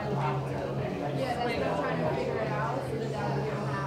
Yeah, that's not trying to figure it out so that we don't have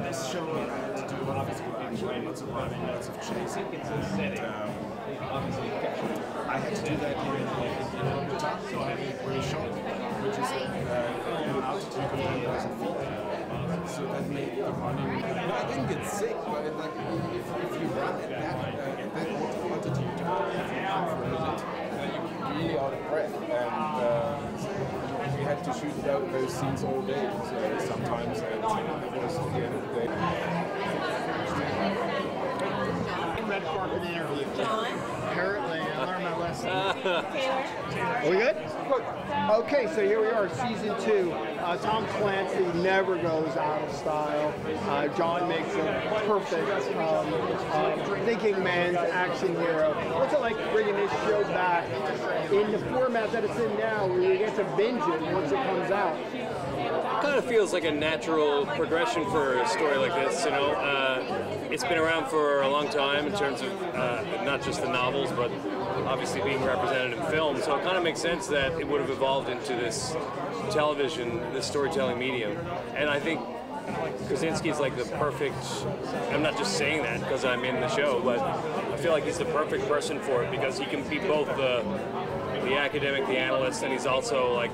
this show had to do obviously with being playing lots of running, lots of chasing. I had to do that during the top, so I had a great shot, which is an altitude of 10,000 feet. So that made the running. I didn't get sick, but it, like if you run at that altitude, you really out of breath, and we had to shoot those scenes all day. So sometimes it was at the end of the day. Red carpet interview. John. Apparently, I learned my lesson. Taylor. Are we good? Good. Okay, so here we are, season 2. Tom Clancy never goes out of style. John makes a perfect thinking man's action hero. What's it like bringing this show back in the format that it's in now, where you get to binge it once it comes out? It kind of feels like a natural progression for a story like this, you know. It's been around for a long time in terms of not just the novels, but obviously being represented in film, so it kind of makes sense that it would have evolved into this television, this storytelling medium. And I think Krasinski is like the perfect, I'm not just saying that because I'm in the show, but I feel like he's the perfect person for it because he can be both the academic, the analyst, and he's also like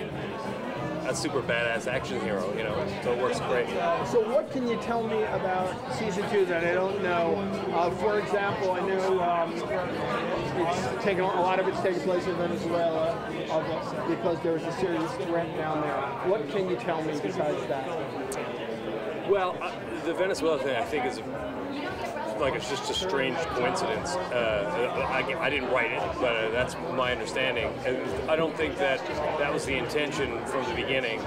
a super badass action hero, you know, so it works great. So what can you tell me about season 2 that I don't know? For example, I know it's taken, a lot of it's taking place in Venezuela because there was a serious threat down there. What can you tell me besides that? Well, the Venezuela thing I think is like it's just a strange coincidence. I didn't write it, but that's my understanding. I don't think that that was the intention from the beginning.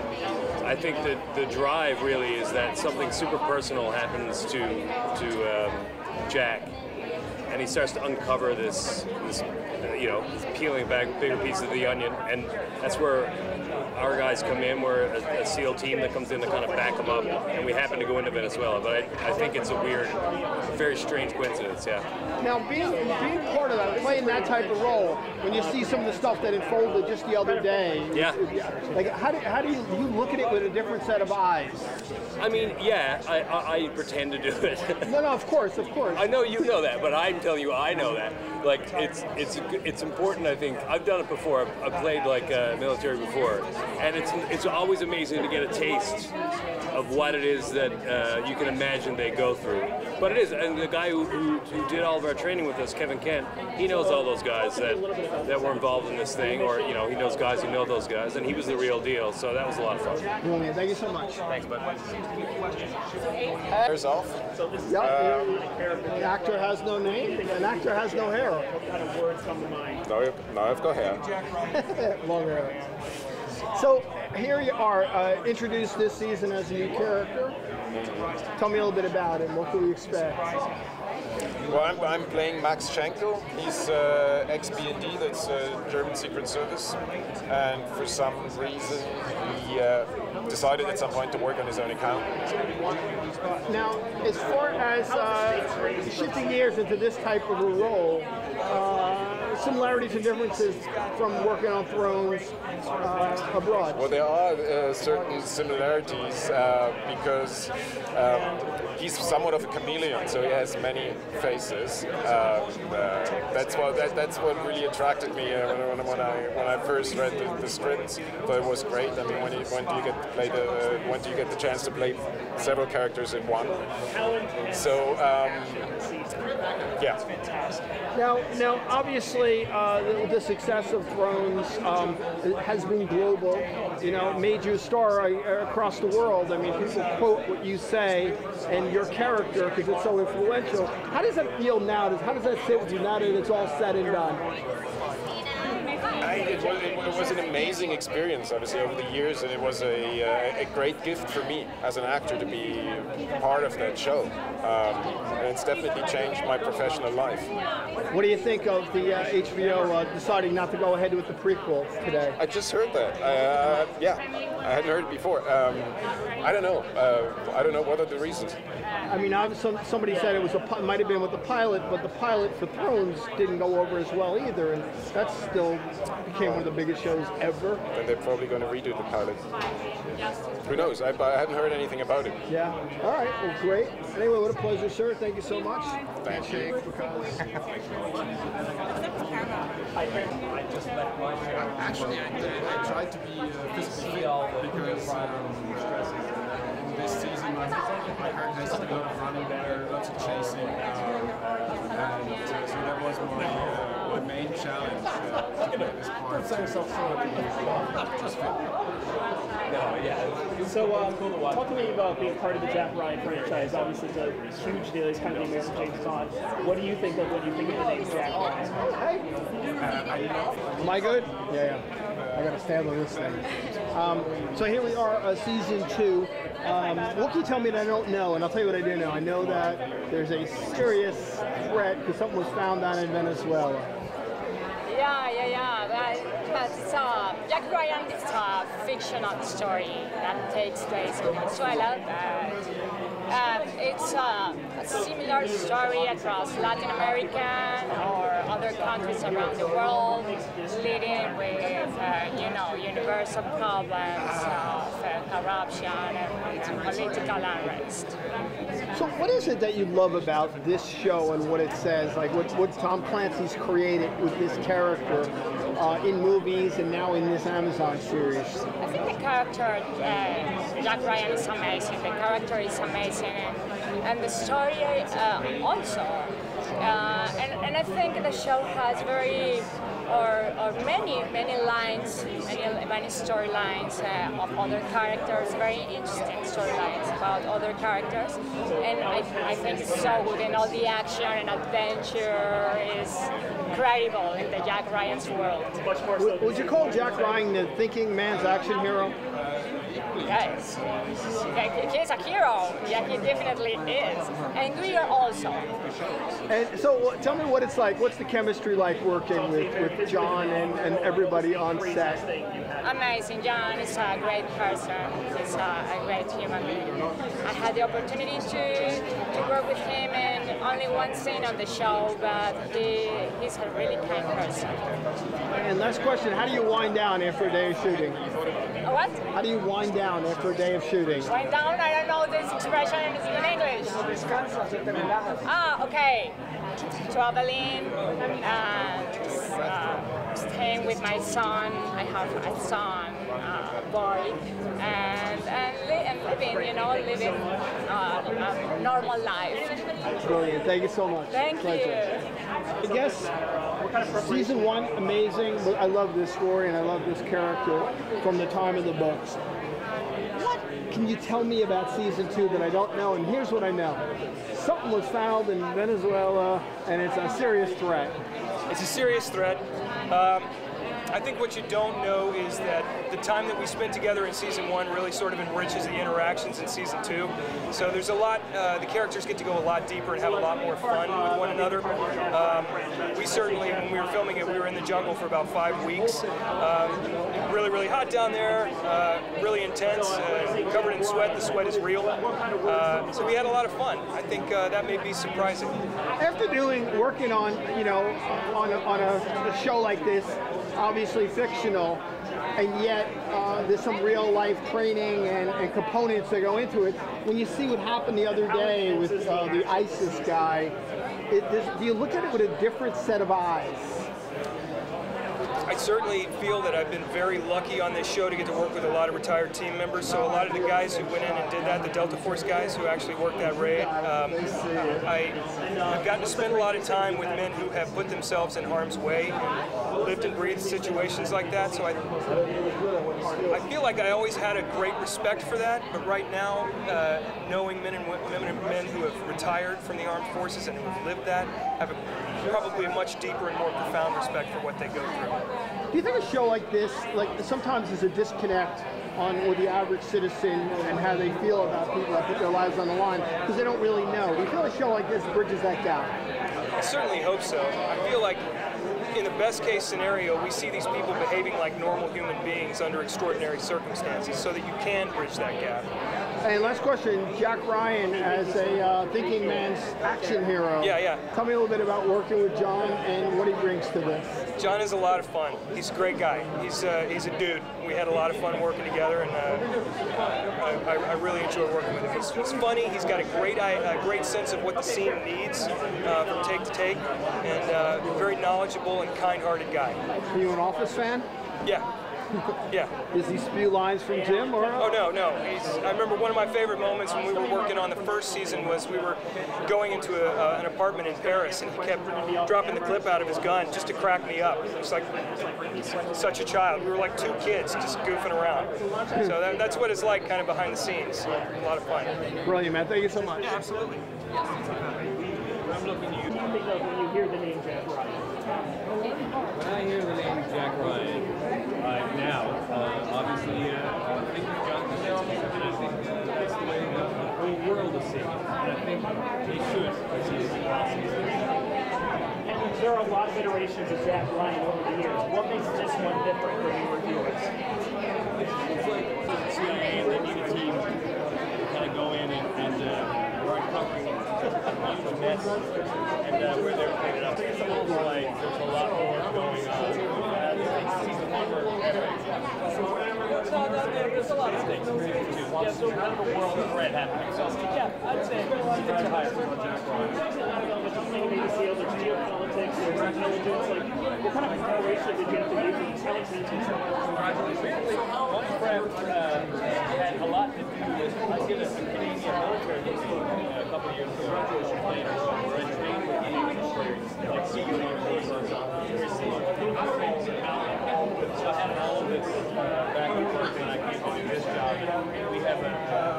I think that the drive really is that something super personal happens to Jack, and he starts to uncover this you know, peeling back bigger pieces of the onion, and that's where our guys come in. We're a SEAL team that comes in to kind of back them up, and we happen to go into Venezuela. But I think it's a weird, very strange coincidence, yeah. Now, being part of that, playing that type of role, when you see some of the stuff that unfolded just the other day, yeah. Like how do you look at it with a different set of eyes? I mean, yeah, I pretend to do it. No, of course. I know you know that, but I'm telling you, I know that. Like, it's important. I think I've done it before. I've played like military before, and it's always amazing to get a taste of what it is that you can imagine they go through. But it is, and the guy who did all of our training with us, Kevin Kent, he knows all those guys that were involved in this thing, or you know, he knows guys who know those guys, and he was the real deal. So that was a lot of fun. Brilliant. Thank you so much. Thanks, bud. Hair's off. Yeah. An actor has no name. An actor has no hair. Now I've got hair. Longer hair. So here you are, introduced this season as a new character. Tell me a little bit about him. What can we expect? Well, I'm playing Max Schenkel. He's ex-BND, that's German Secret Service, and for some reason he decided at some point to work on his own account. Now, as far as shifting gears into this type of a role, similarities and differences from working on Thrones abroad? Well, there are certain similarities because he's somewhat of a chameleon, so he has many faces. That's what really attracted me when I first read the script. But it was great. I mean, when do you get the chance to play several characters in one? So yeah. Now, obviously, the success of Thrones has been global. You know, made you a star across the world. I mean, people quote what you say and your character because it's so influential. How does that feel now? How does that sit with you now that it's all said and done? It was an amazing experience, obviously, over the years, and it was a great gift for me as an actor to be part of that show. And it's definitely changed my professional life. What do you think of the HBO deciding not to go ahead with the prequel today? I just heard that. Yeah, I hadn't heard it before. I don't know. I don't know what are the reasons. I mean, somebody said it might have been with the pilot, but the pilot for Thrones didn't go over as well either, and that still became one of the biggest shows ever. And they're probably going to redo the pilot. Who knows? I hadn't heard anything about it. Yeah. All right. Well, great. Anyway, what a pleasure, sir. Thank you so much. Thank you. Actually, I tried to be physically fit because in this season my character has a lot of running there, lots of chasing, and so that was my main challenge to get this part. Just fit. So, talk to me about being part of the Jack Ryan franchise. Obviously, it's a huge deal. He's kind of the American James Bond. What do you think of when you think of the name Jack Ryan? Am I good? Yeah. I got to stand on this thing. So here we are, season 2. What can you tell me that I don't know? And I'll tell you what I do know. I know that there's a serious threat because something was found down in Venezuela. Yeah. But Jack Ryan is a fictional story that takes place in Venezuela. It's a similar story across Latin America or other countries around the world, leading with universal problems of corruption and political unrest. So what is it that you love about this show and what it says? Like what Tom Clancy's created with this character in movies and now in this Amazon series? I think the character, Jack Ryan, is amazing. The character is amazing, and the story also. And I think the show has many lines, many storylines of other characters, very interesting storylines about other characters, and I think it's so good, and all the action and adventure is incredible in the Jack Ryan's world. Would you call Jack Ryan the thinking man's action hero? Yes, he's a hero. Yeah, he definitely is, and we are also. And so, tell me what it's like. What's the chemistry like working with John and everybody on set? Amazing. John is a great person. He's a great human being. I had the opportunity to work with him in only one scene on the show, but he's a really kind person. And last question, how do you wind down after a day of shooting? What? How do you wind down after a day of shooting? Wind down? I don't know this expression in English. Okay. Traveling and staying with my son. I have a son, boy, and living a normal life. Brilliant. Thank you so much. Thank Pleasure. you. I guess season 1, amazing. But I love this story and I love this character from the time of the books. What can you tell me about season 2 that I don't know? And here's what I know. Something was found in Venezuela and it's a serious threat. It's a serious threat. I think what you don't know is that the time that we spent together in season 1 really sort of enriches the interactions in season 2. So there's a lot, the characters get to go a lot deeper and have a lot more fun with one another. We certainly, when we were filming it, we were in the jungle for about 5 weeks. Really, really hot down there, really intense, covered in sweat. The sweat is real. So we had a lot of fun. I think that may be surprising. After working on, on a show like this, obviously fictional, and yet there's some real life training and components that go into it. When you see what happened the other day with the ISIS guy, do you look at it with a different set of eyes? I certainly feel that I've been very lucky on this show to get to work with a lot of retired team members. So a lot of the guys who went in and did that, the Delta Force guys who actually worked that raid, I've gotten to spend a lot of time with men who have put themselves in harm's way and lived and breathed situations like that. So I feel like I always had a great respect for that. But right now, knowing men and women who have retired from the armed forces and who have lived that, have probably a much deeper and more profound respect for what they go through. Do you think a show like this, sometimes there's a disconnect with the average citizen and how they feel about people that put their lives on the line because they don't really know? Do you feel a show like this bridges that gap? I certainly hope so. I feel like in the best case scenario, we see these people behaving like normal human beings under extraordinary circumstances so that you can bridge that gap. And last question, Jack Ryan as a thinking man's action hero. Yeah. Tell me a little bit about working with John and what he brings to this. John is a lot of fun. He's a great guy. He's a dude. We had a lot of fun working together, and I really enjoy working with him. He's funny. He's got a great sense of what the scene needs from take to take, and very knowledgeable and kind-hearted guy. Are you an Office fan? Yeah. Yeah. Does he spew lines from Jim? Or? Oh, no. I remember one of my favorite moments when we were working on the first season was we were going into an apartment in Paris, and he kept dropping the clip out of his gun just to crack me up. It's like such a child. We were like 2 kids just goofing around. So that's what it's like kind of behind the scenes. A lot of fun. Brilliant, man. Thank you so much. Yeah, absolutely. I'm looking at you. What do you think of when you hear the name Jack Ryan? When I hear the name Jack Ryan, now, obviously, I think of John Krasinski, and I think that's the way the whole world is seeing it. And I think they should see it as possible. And there are a lot of iterations of Jack Ryan over the years. What makes this one different for you reviewers? It's like the CIA, they need a team to kind of go in and we're uncovering a huge mess, and where they're picking it up. It feels like there's a lot more going on. There's a lot of things. Yeah, so kind of a world of red happening. So, yeah, I'd say it's higher than Jack Ryan. Maybe see other geopolitics or intelligence, what kind of preparation did you have to do for intelligence? One prep had a lot to do with, I did a Canadian military movie a couple of years ago, where I trained with the military, like secret forces, so I had all of this back and forth when I came to do this job. And we have a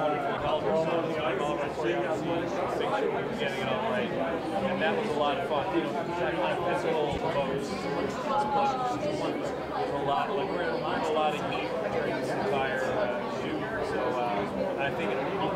wonderful caliber stuff. I'm all recording to make sure we were getting it all right. And that was a lot of fun. That kind of physical focus was a lot. Like we're in a lot of heat during this entire shoot. So I think you can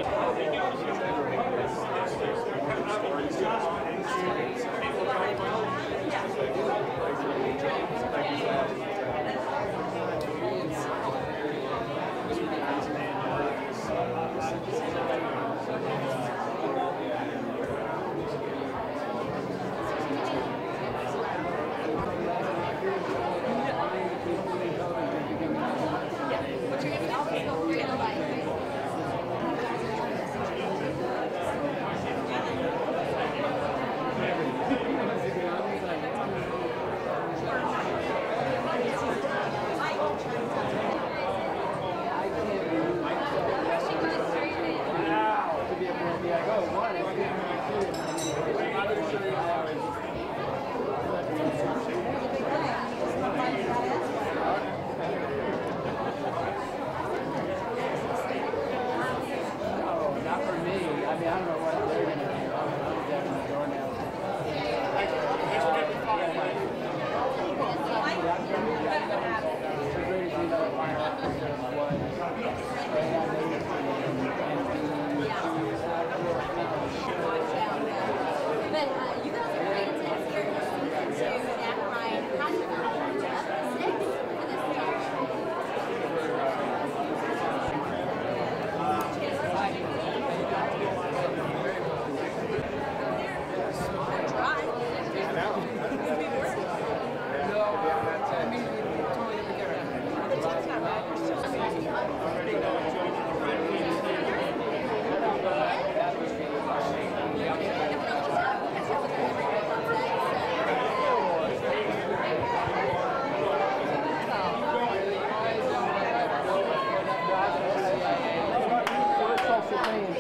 Yeah.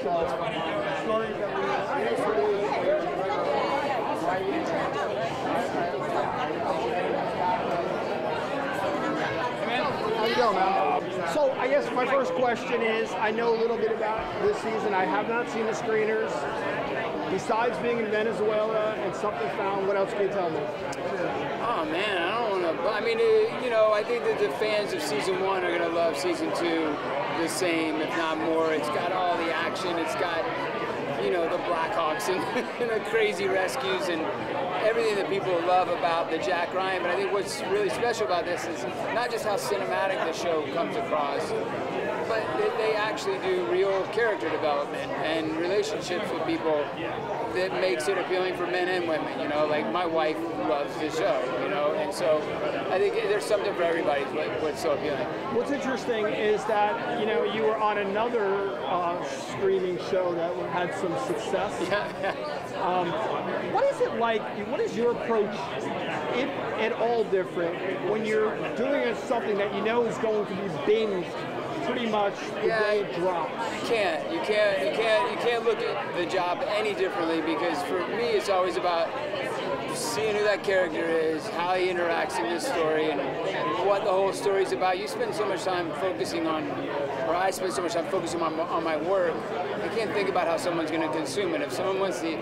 So, stories that How you doing, man? So I guess my first question is, I know a little bit about this season. I have not seen the screeners. Besides being in Venezuela and Something Found, what else can you tell me? Oh man, I don't want to. I mean, you know, I think that the fans of season 1 are gonna love season 2 the same, if not more. It's got all the action. It's got, you know, the Blackhawks and, and the crazy rescues and everything that people love about the Jack Ryan. But I think what's really special about this is not just how cinematic the show comes across, but they actually do real character development and relationships with people that makes it appealing for men and women. You know, like my wife loves the show, you know, and so I think there's something for everybody what's so appealing. What's interesting is that, you know, you were on another streaming show that had some success. What is it like, what is your approach, if at all different, when you're doing something that you know is going to be binged pretty much the day it drops? You can't look at the job any differently, because for me it's always about seeing who that character is, how he interacts in this story, and what the whole story is about. You spend so much time focusing on, or I spend so much time focusing on my work, I can't think about how someone's going to consume it. If someone wants to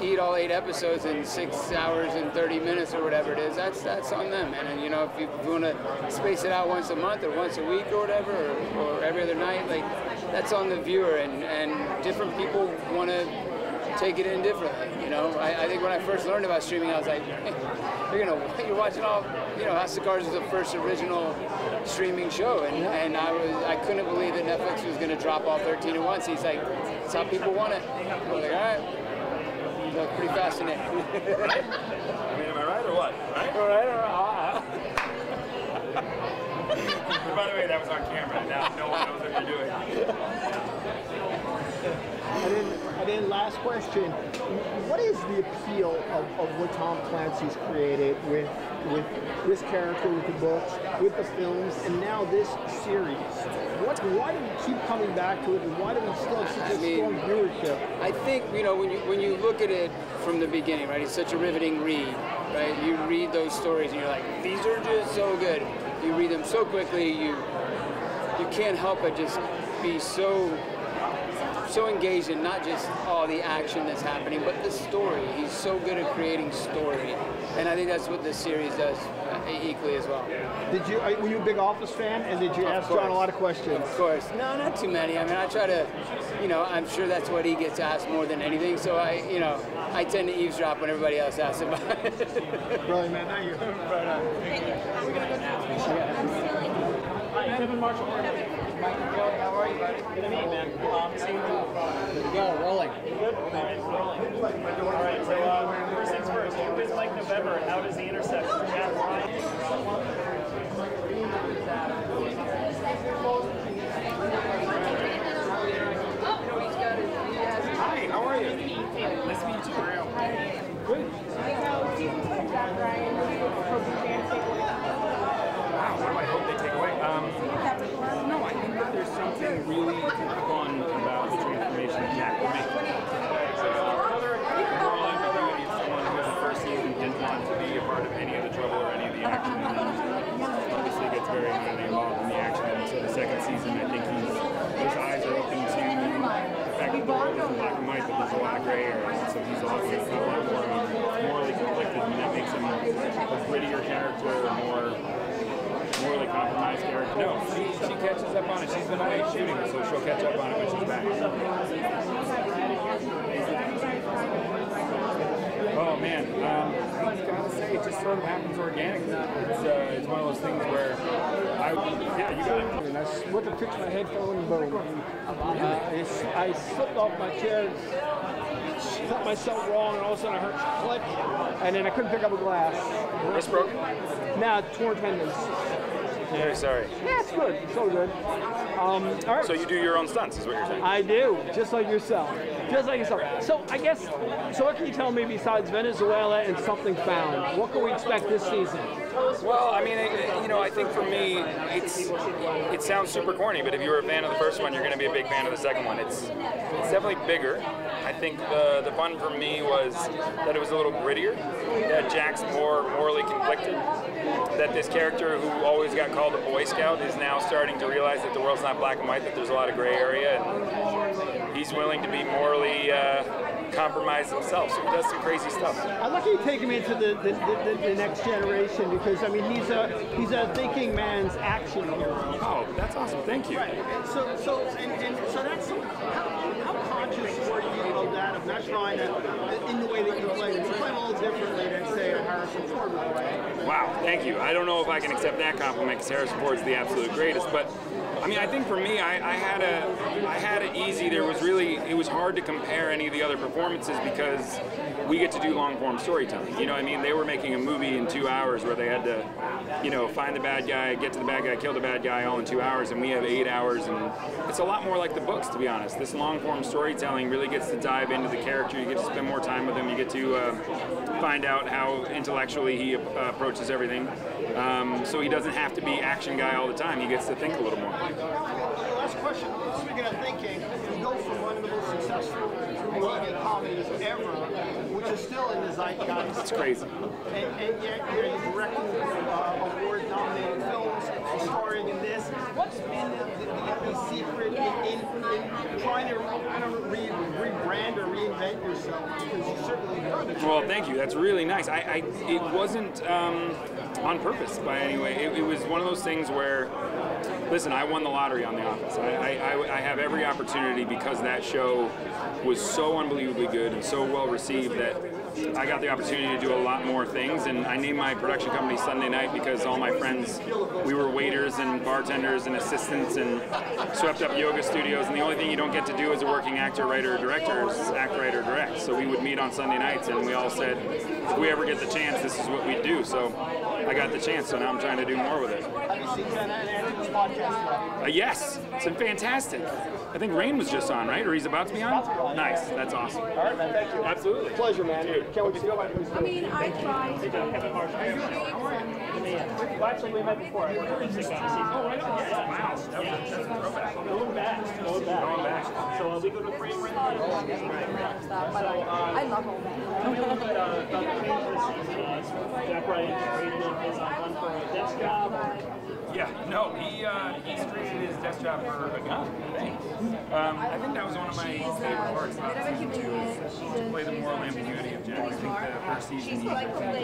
eat all 8 episodes in 6 hours and 30 minutes or whatever it is, that's on them, man. And you know, if you want to space it out once a month or once a week or whatever, or every other night, like, that's on the viewer, and different people want to take it in differently, you know. I think when I first learned about streaming, I was like, hey, you're watching all, you know, House of Cards was the first original streaming show, and I couldn't believe that Netflix was going to drop all 13 at once. He's like, that's how people want it. I was like, all right, that's pretty fascinating. Right? I mean, am I right or what? Right? All right, all right. By the way, that was on camera. Now no one knows what you're doing. And then last question, what is the appeal of what Tom Clancy's created with this character, with the books, with the films, and now this series? Why do we keep coming back to it, and why do we still have such a strong viewership? I think, you know, when you look at it from the beginning, right, it's such a riveting read, right? You read those stories and you're like, these are just so good. You read them so quickly, you can't help but just be so engaged in not just all the action that's happening, but the story. He's so good at creating story, and I think that's what this series does equally as well. Were you a big Office fan, and did you ask John a lot of questions? Of course. No, not too many. I mean, I try to, you know, I'm sure that's what he gets asked more than anything, so I tend to eavesdrop when everybody else asks about it. Really, man, thank you. We're going to go now. Hi, Kevin Marshall. How are you, buddy? Good to meet you, man. Seeing you. There we go, rolling. Good? Rolling. All right, so first things first, Movies Like November, how does the intersect with Jack Ryan? Hi, how are you? Nice to meet you. Good. So, season 2 of Jack Ryan, what do you hope the fans take away? Wow, what do I hope they take away? No, I think that there's something really fun about the transformation of Jack Ryan. He's someone who in the first season didn't want to be a part of any of the trouble or any of the action, and obviously gets very involved in the action. And so the second season, I think his eyes are open to the fact that the world isn't black and white, but there's a lot of gray area. So he's also a lot more morally conflicted, and that makes him a grittier character, a morally compromised character. No, she catches up on it. She's been away shooting, so she'll catch up on it when she's back. Oh man, I gotta say, it just sort of happens organically. It's one of those things where yeah, you got it. And I went to fix my headphone and boom. I slipped off my chair, cut myself wrong, and all of a sudden I heard click, and then I couldn't pick up a glass. Wrist broken? Nah, torn tendons. Very sorry. Yeah, it's good. It's so good. All right. So you do your own stunts, is what you're saying? I do, just like yourself. Just like yourself. So I guess, so what can you tell me besides Venezuela and Something Found? What can we expect this season? Well, I mean, I think for me, it sounds super corny, but if you were a fan of the first one, you're going to be a big fan of the second one. It's definitely bigger. I think the fun for me was that it was a little grittier, that Jack's more morally conflicted, that this character who always got called a Boy Scout is now starting to realize that the world's not black and white, that there's a lot of gray area, and he's willing to be morally compromised himself, so he does some crazy stuff. I'd like you to take him into the next generation, because I mean he's a thinking man's action hero. Oh, that's awesome! Thank you. Right. So that's how conscious were you of that, of not trying to in the way that you play? You play a little differently than say a Harrison Ford would play. Wow, thank you. I don't know if I can accept that compliment because Harrison Ford's the absolute greatest, but I mean, I think for me, I had it easy. It was hard to compare any of the other performances because we get to do long form storytelling. You know what I mean? They were making a movie in 2 hours where they had to, find the bad guy, get to the bad guy, kill the bad guy all in 2 hours, and we have 8 hours, and it's a lot more like the books, to be honest. This long form storytelling really gets to dive into the character. You get to spend more time with him. You get to find out how intellectually he approaches everything. So he doesn't have to be action guy all the time. He gets to think a little more. Last question. Speaking of thinking, you go from one of the most successful movie comedies ever, which is still in the zeitgeist. It's crazy. And yet you're directing award-nominated films, starring in this. What's been the secret in trying to rebrand or reinvent yourself? Because you certainly heard it. Well, thank you. That's really nice. It wasn't on purpose by any way. It was one of those things where, listen, I won the lottery on The Office. I have every opportunity because that show was so unbelievably good and so well received that I got the opportunity to do a lot more things, and I named my production company Sunday Night because all my friends, we were waiters and bartenders and assistants and swept up yoga studios, and the only thing you don't get to do as a working actor, writer, or director is act, write, or direct. So we would meet on Sunday nights and we all said, if we ever get the chance, this is what we do. So I got the chance, so now I'm trying to do more with it. Have you seen Ben and Andrew's podcast? Yes, it's been fantastic. I think Rain was just on, right? Or he's about to be on? Nice, that's awesome. All right, man, thank you. Absolutely. Pleasure, man. Can't wait to see you. I mean, I tried. Well, actually, we met before. Oh, right on. Wow. Going back. So we go to frame right now. But I love all that. Tell me a little bit about the change this season. Jack Ryan traded his run for a desk job. Yeah, no, he's traded his desk job for a gun. I think that was one of my favorite parts about season 2 is to play the moral ambiguity of Jack. I think the first season he rightfully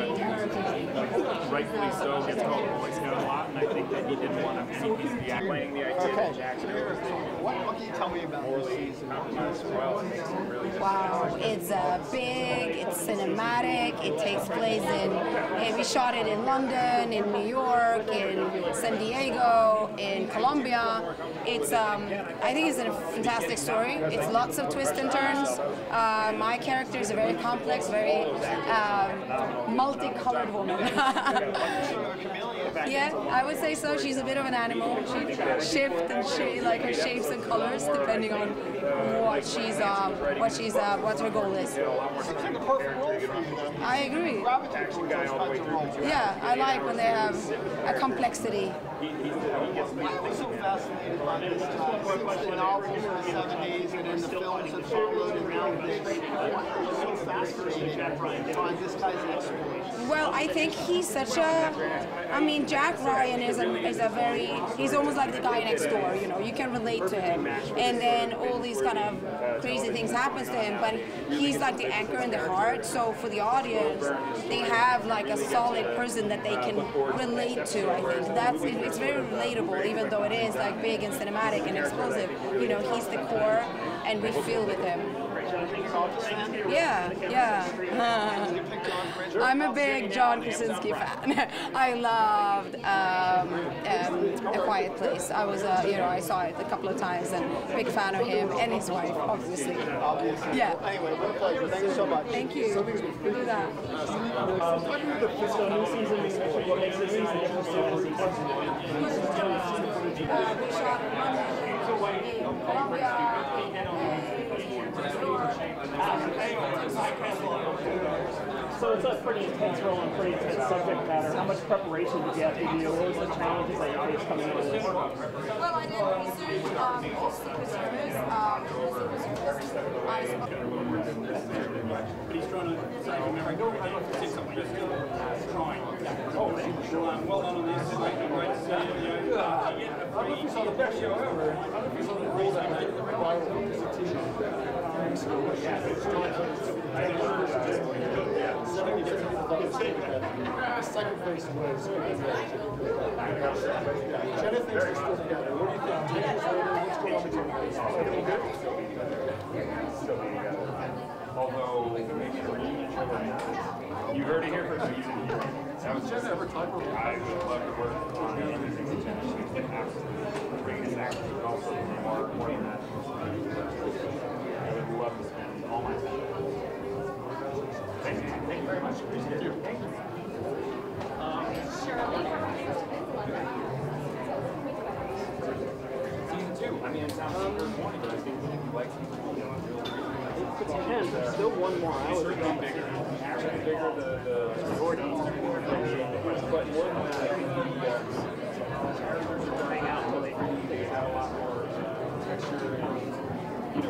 so gets called a Boy Scout a lot, and I think that he didn't want to be explaining the idea that Jack's What can you tell me about this season? Wow, it's big, it's cinematic, it takes place we shot it in London, in New York, in San Diego, in Colombia. It's, I think it's a fantastic story. It's lots of twists and turns. My character is a very complex, very multicolored woman. Yeah, I would say so. She's a bit of an animal. She shifts and like her shapes and colors depending on what her goal is. I agree. Yeah, I like when they have a complexity. I'm so fascinated by this since the novels in the 70s and in the films that followed and now this. It's so fascinating to find this guy's exploits. Well, I think he's such a, I mean, Jack Ryan is a very, he's almost like the guy next door, you know, you can relate to him. And then all these kind of crazy things happens to him, but he's like the anchor in the heart, so for the audience, they have like a solid person that they can relate to, I think. It's very relatable, even though it is like big and cinematic and explosive. You know, he's the core, and we feel with him. Yeah. I'm a big John Krasinski fan. I loved A Quiet Place. I was, I saw it a couple of times, and big fan of him and his wife, obviously. Yeah. Anyway, what a pleasure. Thank you so much. Thank you. We'll do that. So new season, what makes this season different to last season? We shot in Colombia. So it's a pretty intense role and pretty intense subject matter. How much preparation did you have to do? What was the challenges that you faced coming into this? Well, I did research all Secret Service. He's trying to say, remember, I know you said something, you're still trying. Oh, well done on this. Great to see you. I don't know if you saw the best show ever. I don't know if you saw the rules that made the viral as a team. The second place was Jennifer thinks we're still together. What do you think? 10 years later, what's going on between you guys? Still good? Still being together. Although maybe the reunion show or not. You heard it here first. That was Jenna ever talk about I would love to work on anything with Jenna. She's the absolute greatest actress, but also more than that. I would love to spend all my time. Thank you. Thank you very much. Appreciate it. Thank you. Season 2. I mean, it sounds like there's one, but I think you like season 1. It depends. There's still one more. I would Certainly bigger. Actually bigger, the story needs to be more. But more than that, I think the characters will hang out until they really have a lot more texture and